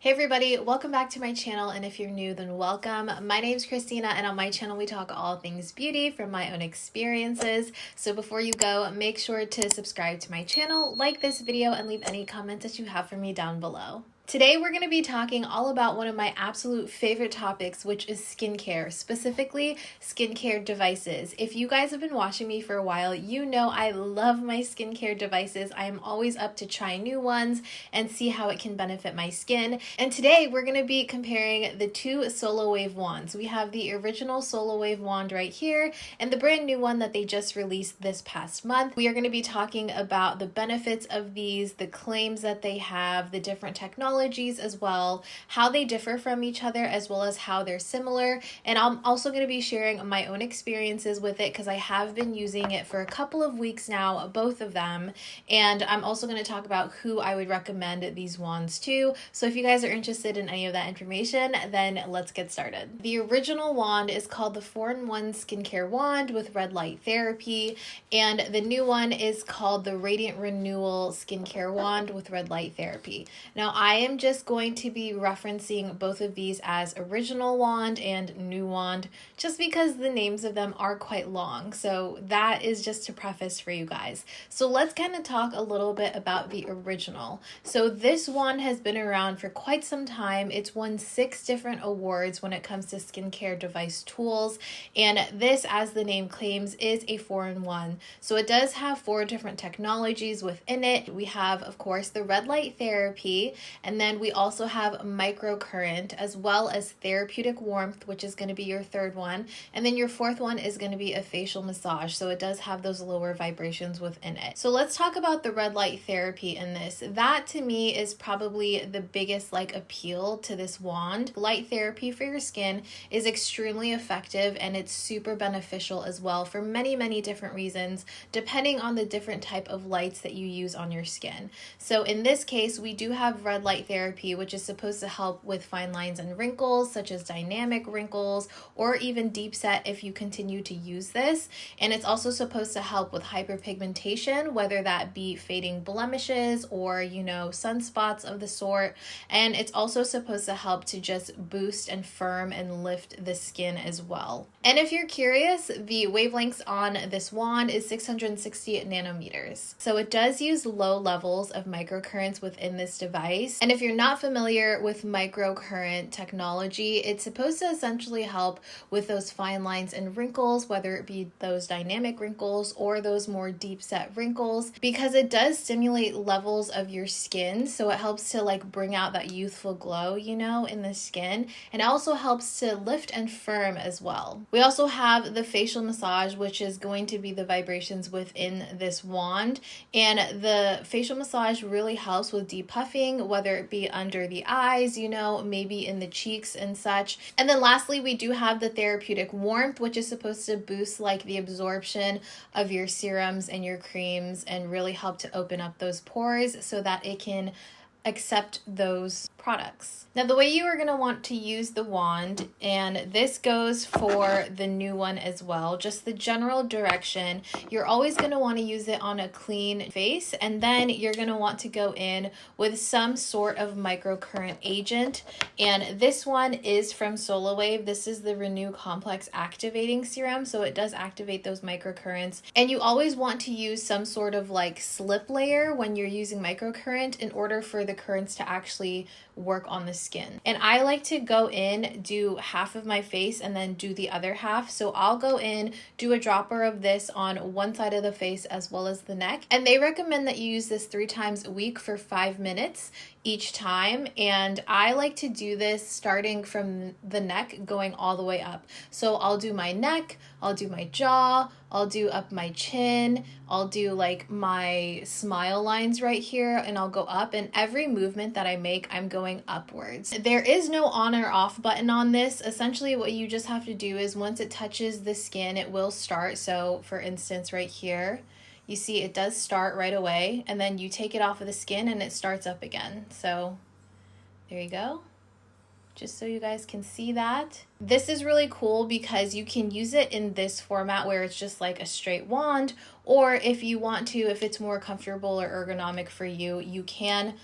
Hey everybody, welcome back to my channel, and if you're new, then welcome. My name's Christina, and on my channel we talk all things beauty from my own experiences. So before you go, make sure to subscribe to my channel, like this video, and leave any comments that you have for me down below. Today we're going to be talking all about one of my absolute favorite topics, which is skincare, specifically skincare devices. If you guys have been watching me for a while, you know I love my skincare devices. I am always up to try new ones and see how it can benefit my skin. And today we're going to be comparing the two Solawave wands. We have the original Solawave wand right here and the brand new one that they just released this past month. We are going to be talking about the benefits of these, the claims that they have, the different technologies as well, how they differ from each other, as well as how they're similar. And I'm also going to be sharing my own experiences with it because I have been using it for a couple of weeks now, both of them. And I'm also going to talk about who I would recommend these wands to. So if you guys are interested in any of that information, then let's get started. The original wand is called the 4-in-1 skincare wand with red light therapy, and the new one is called the Radiant Renewal skincare wand with red light therapy. Now I am just going to be referencing both of these as original wand and new wand just because the names of them are quite long. So that is just to preface for you guys. So let's kind of talk a little bit about the original. So this wand has been around for quite some time. It's won 6 different awards when it comes to skincare device tools. And this, as the name claims, is a 4-in-1. So it does have 4 different technologies within it. We have, of course, the red light therapy, and then we also have microcurrent, as well as therapeutic warmth, which is going to be your 3rd one. And then your 4th one is going to be a facial massage. So it does have those lower vibrations within it. So let's talk about the red light therapy in this. That to me is probably the biggest appeal to this wand. Light therapy for your skin is extremely effective, and it's super beneficial as well for many different reasons, depending on the different type of lights that you use on your skin. So in this case, we do have red light therapy, which is supposed to help with fine lines and wrinkles, such as dynamic wrinkles or even deep set if you continue to use this. And it's also supposed to help with hyperpigmentation, whether that be fading blemishes or, sunspots of the sort. And it's also supposed to help to just boost and firm and lift the skin as well. And if you're curious, the wavelengths on this wand is 660 nanometers. So it does use low levels of microcurrents within this device. And if you're not familiar with microcurrent technology, it's supposed to essentially help with those fine lines and wrinkles, whether it be those dynamic wrinkles or those more deep set wrinkles, because it does stimulate levels of your skin. So it helps to bring out that youthful glow, in the skin. And it also helps to lift and firm as well. We also have the facial massage, which is going to be the vibrations within this wand. And the facial massage really helps with depuffing, whether it be under the eyes, maybe in the cheeks and such. And then lastly, we do have the therapeutic warmth, which is supposed to boost the absorption of your serums and your creams and really help to open up those pores so that it can accept those products. Now, the way you are going to want to use the wand, and this goes for the new one as well, just the general direction, you're always going to want to use it on a clean face, and then you're going to want to go in with some sort of microcurrent agent. And this one is from Solawave. This is the Renew Complex Activating Serum, so it does activate those microcurrents. And you always want to use some sort of slip layer when you're using microcurrent in order for the currents to actually work on the skin. And I like to go in, do half of my face, and then do the other half. So I'll go in, do a dropper of this on one side of the face as well as the neck. And they recommend that you use this 3 times a week for 5 minutes each time. And I like to do this starting from the neck going all the way up. So I'll do my neck, I'll do my jaw, I'll do up my chin, I'll do my smile lines right here, and I'll go up, and every movement that I make, I'm going upwards. There is no on or off button on this. Essentially what you just have to do is once it touches the skin, it will start. So for instance, right here, you see it does start right away, and then you take it off of the skin and it starts up again. So there you go. Just so you guys can see that. This is really cool because you can use it in this format where it's just a straight wand, or if you want to, if it's more comfortable or ergonomic for you, you can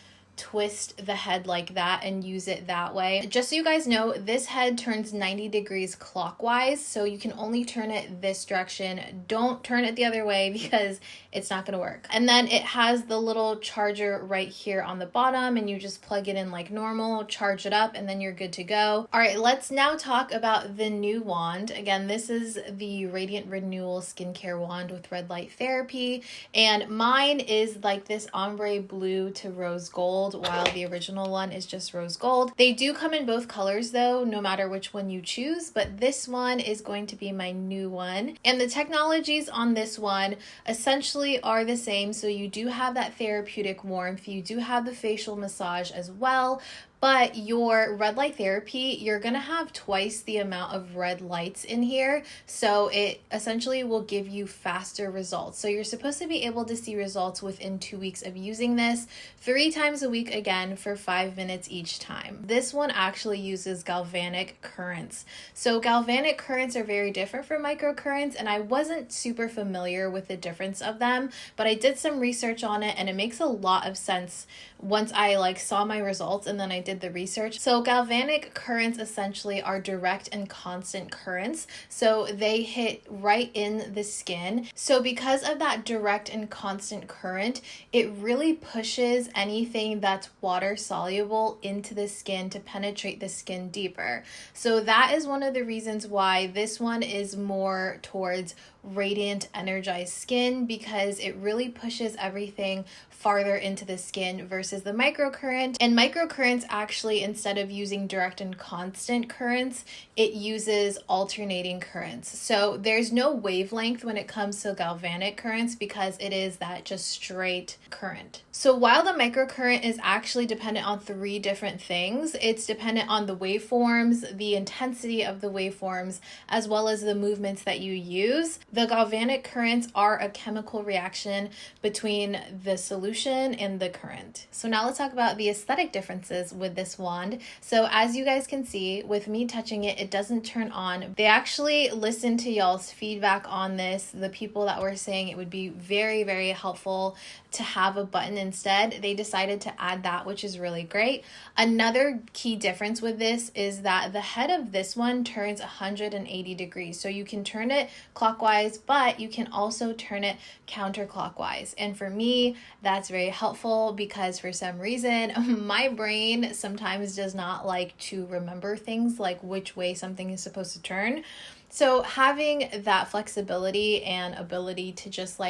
twist the head like that and use it that way. Just so you guys know, this head turns 90 degrees clockwise, so you can only turn it this direction. Don't turn it the other way because it's not going to work. And then it has the little charger right here on the bottom, and you just plug it in like normal, charge it up, and then you're good to go. All right, let's now talk about the new wand. Again, this is the Radiant Renewal skincare wand with red light therapy, and mine is like this ombre blue to rose gold, while the original one is just rose gold. They do come in both colors though, no matter which one you choose, but this one is going to be my new one. And the technologies on this one essentially are the same. So you do have that therapeutic warmth, you do have the facial massage as well, but your red light therapy, you're gonna have twice the amount of red lights in here. So it essentially will give you faster results. So you're supposed to be able to see results within 2 weeks of using this, 3 times a week again for 5 minutes each time. This one actually uses galvanic currents. So galvanic currents are very different from microcurrents, and I wasn't super familiar with the difference of them, but I did some research on it and it makes a lot of sense once I saw my results and then I did the research. So galvanic currents essentially are direct and constant currents. So they hit right in the skin. So because of that direct and constant current, it really pushes anything that's water soluble into the skin to penetrate the skin deeper. So that is one of the reasons why this one is more towards radiant, energized skin, because it really pushes everything farther into the skin versus the microcurrent. And microcurrents actually, instead of using direct and constant currents, it uses alternating currents. So there's no wavelength when it comes to galvanic currents because it is that just straight current. So while the microcurrent is actually dependent on 3 different things, it's dependent on the waveforms, the intensity of the waveforms, as well as the movements that you use. The galvanic currents are a chemical reaction between the solution and the current. So now let's talk about the aesthetic differences with this wand. So as you guys can see, with me touching it, it doesn't turn on. They actually listened to y'all's feedback on this, the people that were saying it would be very, very helpful to have a button instead. They decided to add that, which is really great. Another key difference with this is that the head of this one turns 180 degrees. So you can turn it clockwise, but you can also turn it counterclockwise. And for me, that's very helpful because for some reason, my brain sometimes does not like to remember things like which way something is supposed to turn. So having that flexibility and ability to just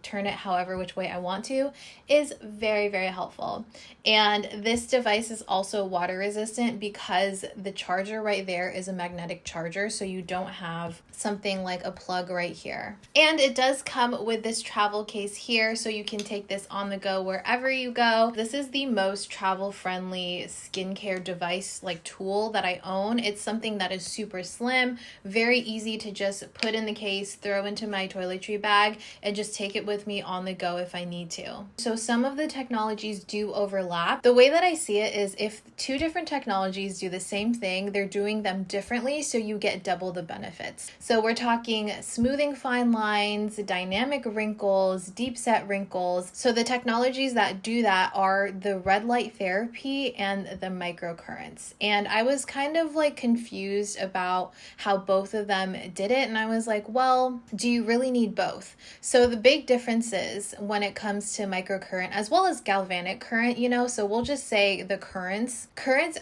turn it however which way I want to is very, very helpful. And this device is also water resistant because the charger right there is a magnetic charger, so you don't have something like a plug right here. And it does come with this travel case here, so you can take this on the go wherever you go. This is the most travel friendly skincare device tool that I own. It's something that is super slim, very easy to just put in the case, throw into my toiletry bag, and just take it with me on the go if I need to. So some of the technologies do overlap. The way that I see it is if 2 different technologies do the same thing, they're doing them differently, so you get double the benefits. So we're talking smoothing fine lines, dynamic wrinkles, deep set wrinkles. So the technologies that do that are the red light therapy and the microcurrents. And I was kind of confused about how both of them did it. And I was like, well, do you really need both? So the big differences when it comes to microcurrent as well as galvanic current, so we'll just say the currents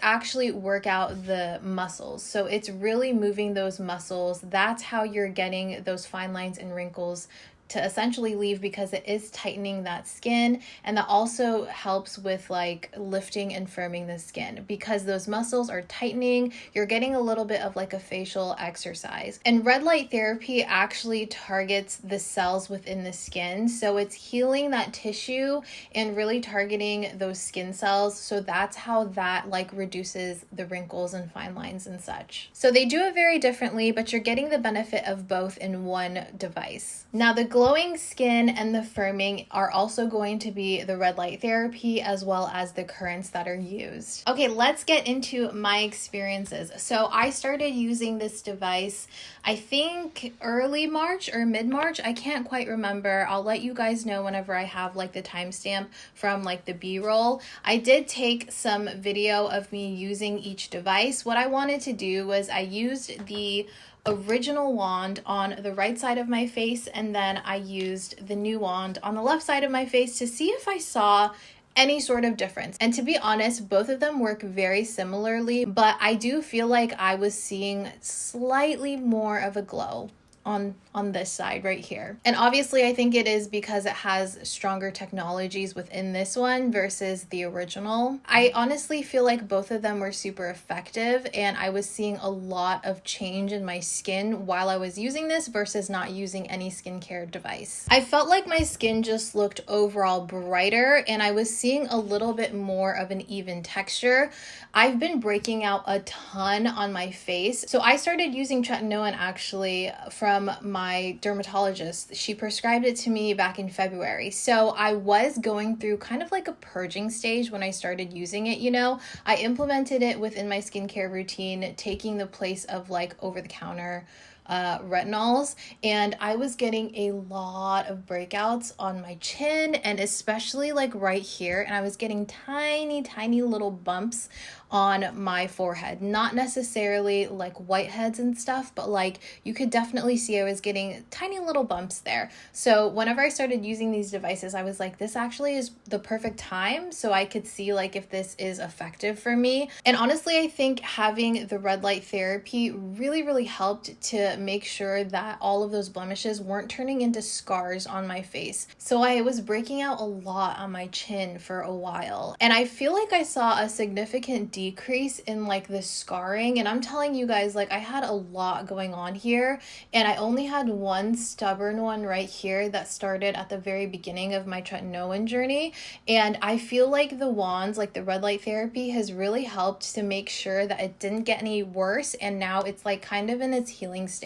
actually work out the muscles. So it's really moving those muscles. That's how you're getting those fine lines and wrinkles to essentially leave, because it is tightening that skin, and that also helps with lifting and firming the skin because those muscles are tightening. You're getting a little bit of a facial exercise. And red light therapy actually targets the cells within the skin, so it's healing that tissue and really targeting those skin cells. So that's how that reduces the wrinkles and fine lines and such. So they do it very differently, but you're getting the benefit of both in one device. Now the glowing skin and the firming are also going to be the red light therapy as well as the currents that are used. Okay, let's get into my experiences. So I started using this device, I think early March or mid-March. I can't quite remember. I'll let you guys know whenever I have like the timestamp from like the B-roll. I did take some video of me using each device. What I wanted to do was I used the original wand on the right side of my face, and then I used the new wand on the left side of my face to see if I saw any sort of difference. And to be honest, both of them work very similarly, but I do feel like I was seeing slightly more of a glow on this side right here. And obviously I think it is because it has stronger technologies within this one versus the original. I honestly feel like both of them were super effective, and I was seeing a lot of change in my skin while I was using this versus not using any skincare device. I felt like my skin just looked overall brighter, and I was seeing a little bit more of an even texture. I've been breaking out a ton on my face. So I started using tretinoin actually from my dermatologist. She prescribed it to me back in February. So I was going through kind of like a purging stage when I started using it, you know. I implemented it within my skincare routine, taking the place of like over-the-counter retinols, and I was getting a lot of breakouts on my chin and especially like right here, and I was getting tiny little bumps on my forehead. Not necessarily like whiteheads and stuff, but like you could definitely see I was getting tiny little bumps there. So whenever I started using these devices, I was like, this actually is the perfect time so I could see like if this is effective for me. And honestly, I think having the red light therapy really helped to make sure that all of those blemishes weren't turning into scars on my face. So I was breaking out a lot on my chin for a while, and I feel like I saw a significant decrease in like the scarring. And I'm telling you guys, like I had a lot going on here, and I only had one stubborn one right here that started at the very beginning of my tretinoin journey. And I feel like the wands, like the red light therapy, has really helped to make sure that it didn't get any worse, and now it's like kind of in its healing stage.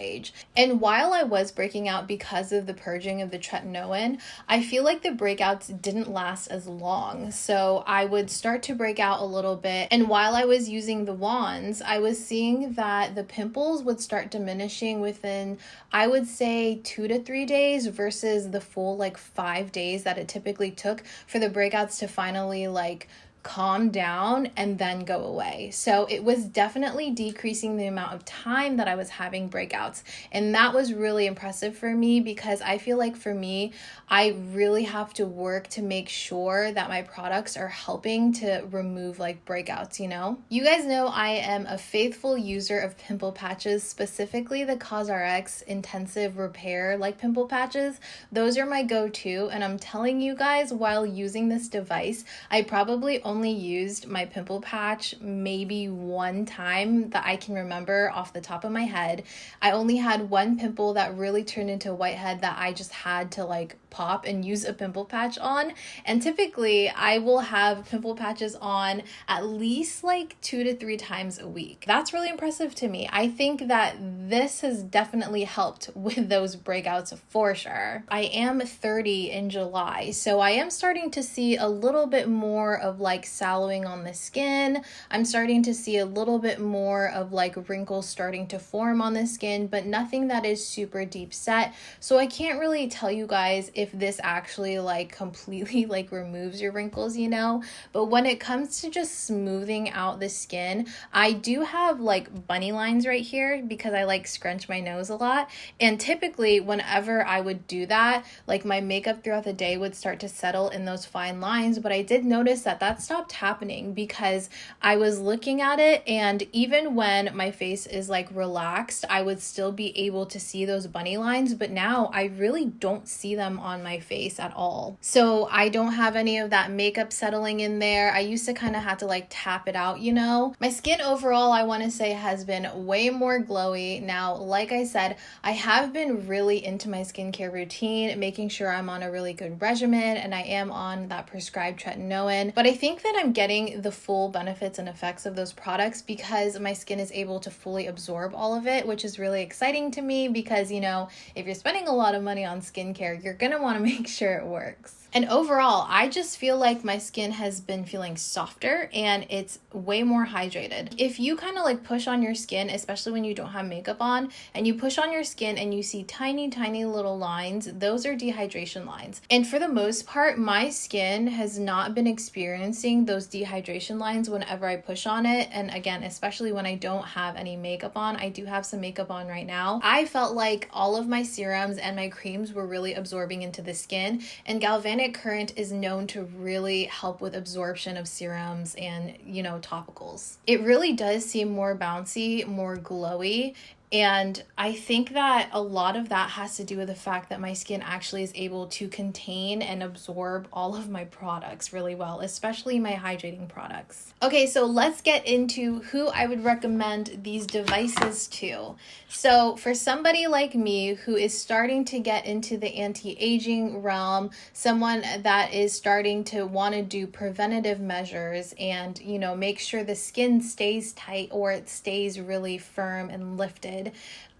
And while I was breaking out because of the purging of the tretinoin, I feel like the breakouts didn't last as long. So I would start to break out a little bit, and while I was using the wands, I was seeing that the pimples would start diminishing within, I would say, 2 to 3 days versus the full like 5 days that it typically took for the breakouts to finally like calm down and then go away. So it was definitely decreasing the amount of time that I was having breakouts. And that was really impressive for me, because I feel like for me, I really have to work to make sure that my products are helping to remove like breakouts, you know? You guys know I am a faithful user of pimple patches, specifically the CosRX intensive repair like pimple patches. Those are my go-to, and I'm telling you guys, while using this device, I probably only used my pimple patch maybe one time that I can remember off the top of my head. I only had one pimple that really turned into a whitehead that I just had to like pop and use a pimple patch on. And typically I will have pimple patches on at least like 2 to 3 times a week. That's really impressive to me. I think that this has definitely helped with those breakouts for sure. I am 30 in July, so I am starting to see a little bit more of like sallowing on the skin. I'm starting to see a little bit more of like wrinkles starting to form on the skin, but nothing that is super deep set. So I can't really tell you guys if this actually like completely like removes your wrinkles, you know, but when it comes to just smoothing out the skin, I do have like bunny lines right here because I like scrunch my nose a lot. And typically whenever I would do that, like my makeup throughout the day would start to settle in those fine lines. But I did notice that that stopped happening because I was looking at it, and even when my face is like relaxed, I would still be able to see those bunny lines. But now I really don't see them on my face at all. So I don't have any of that makeup settling in there. I used to kind of have to like tap it out, you know. My skin overall, I want to say, has been way more glowy. Now, like I said, I have been really into my skincare routine, making sure I'm on a really good regimen, and I am on that prescribed tretinoin. But I think think that I'm getting the full benefits and effects of those products because my skin is able to fully absorb all of it, which is really exciting to me because, you know, if you're spending a lot of money on skincare, you're gonna wanna make sure it works. And overall, I just feel like my skin has been feeling softer and it's way more hydrated. If you kind of like push on your skin, especially when you don't have makeup on, and you push on your skin and you see tiny, tiny little lines, those are dehydration lines. And for the most part, my skin has not been experiencing those dehydration lines whenever I push on it. And again, especially when I don't have any makeup on, I do have some makeup on right now. I felt like all of my serums and my creams were really absorbing into the skin, and Galvanic Current is known to really help with absorption of serums and, you know, topicals. It really does seem more bouncy, more glowy. And I think that a lot of that has to do with the fact that my skin actually is able to contain and absorb all of my products really well, especially my hydrating products. Okay, so let's get into who I would recommend these devices to. So for somebody like me who is starting to get into the anti-aging realm, someone that is starting to want to do preventative measures and, you know, make sure the skin stays tight or it stays really firm and lifted,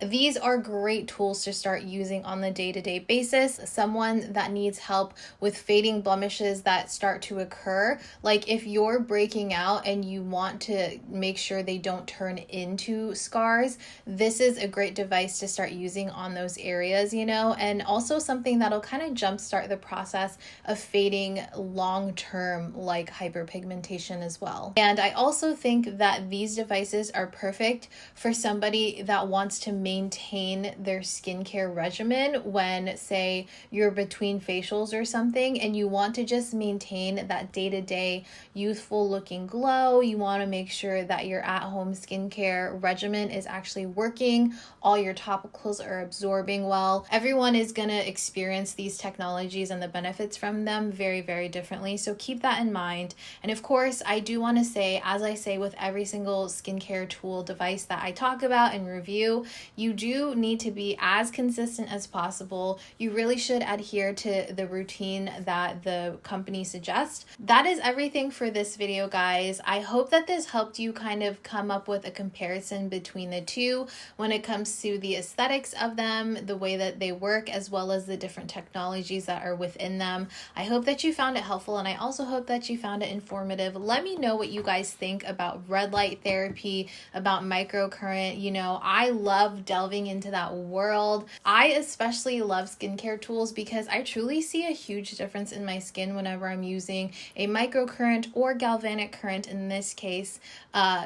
these are great tools to start using on the day-to-day basis. Someone that needs help with fading blemishes that start to occur, like if you're breaking out and you want to make sure they don't turn into scars, this is a great device to start using on those areas, you know, and also something that'll kind of jumpstart the process of fading long-term, like hyperpigmentation as well. And I also think that these devices are perfect for somebody that wants to maintain their skincare regimen when, say, you're between facials or something and you want to just maintain that day-to-day youthful looking glow. You want to make sure that your at-home skincare regimen is actually working, all your topicals are absorbing well. Everyone is going to experience these technologies and the benefits from them very, very differently, so keep that in mind. And of course, I do want to say, as I say with every single skincare tool device that I talk about and review, you do need to be as consistent as possible. You really should adhere to the routine that the company suggests. That is everything for this video, guys. I hope that this helped you kind of come up with a comparison between the two when it comes to the aesthetics of them, the way that they work, as well as the different technologies that are within them. I hope that you found it helpful, and I also hope that you found it informative. Let me know what you guys think about red light therapy, about microcurrent. You know, I love delving into that world. I especially love skincare tools because I truly see a huge difference in my skin whenever I'm using a microcurrent or galvanic current, in this case,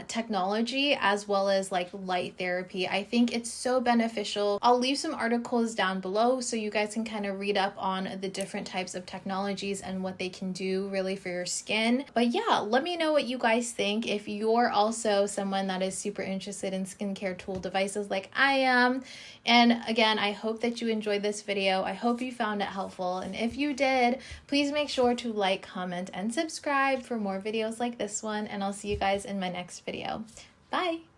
technology, as well as like light therapy. I think it's so beneficial. I'll leave some articles down below so you guys can kind of read up on the different types of technologies and what they can do really for your skin. But yeah, let me know what you guys think if you're also someone that is super interested in skincare tool devices like I am. And again, I hope that you enjoyed this video. I hope you found it helpful. And if you did, please make sure to like, comment, and subscribe for more videos like this one. And I'll see you guys in my next video. Bye.